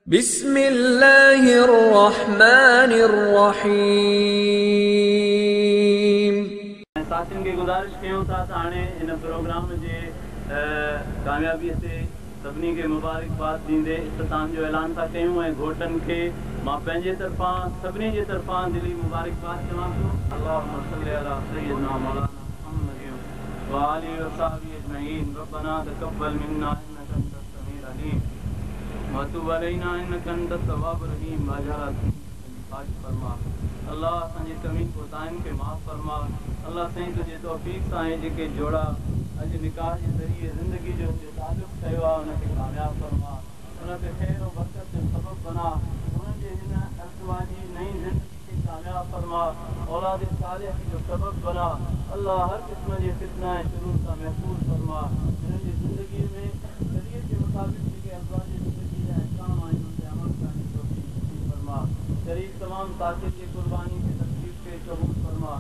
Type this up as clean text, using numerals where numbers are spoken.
बिस्मिल्लाहिर्रहमानिर्रहीम। साथियों की गुजारिश कयूं था हाणे इन प्रोग्राम जे कामयाबी से सभिनी खे मुबारकबाद ॾींदे इख़्तिताम जो ऐलान था कयूं ऐं घोटनि खे मां पंहिंजे तरफ़ां सभिनी जे तरफ़ां दिली मुबारकबाद चवां थो। अल्लाहुम्मा सल्ली अला सय्यिदना मौलाना मुहम्मद व आलिहि व सहबिहि अजमईन। रब्बना तक़ब्बल मिन्ना इन्नका अंतस समीउल अलीम व तुब अलैना इन्नका अंतत तव्वाबुर रहीम। फरमा अल्लाह असांजी कमी कोताहियुनि खे माफ़ फरमा। अल्लाह साईं तुंहिंजे तौफ़ीक़ सां जेके जोड़ा अॼु निकाह जे ज़रिए ज़िंदगी जो तालुक़ कयो आहे उनखे कामयाबु फरमा, उनखे ख़ैर और बरकत जो सबबु बना, उन्हनि जे हिन अरसवा जी नई ज़िंदगी खे कामयाबु फरमा, औलाद सालिह जो सबबु बना। अल्लाह हर क़िस्म जे फितना ऐं शुरूर सां महफ़ूज़ फरमा। हिननि जी ज़िंदगी में शरीयत जे मुताबिक़ जेके अज़वाज ज़िंदगी जा अहकाम आहिनि उन ते अमल करण जी तौफ़ीक़ नसीब फरमा। शरीफ़ तमाम साथियुनि जी क़ुर्बानी खे तकलीफ़ खे क़बूल फरमा।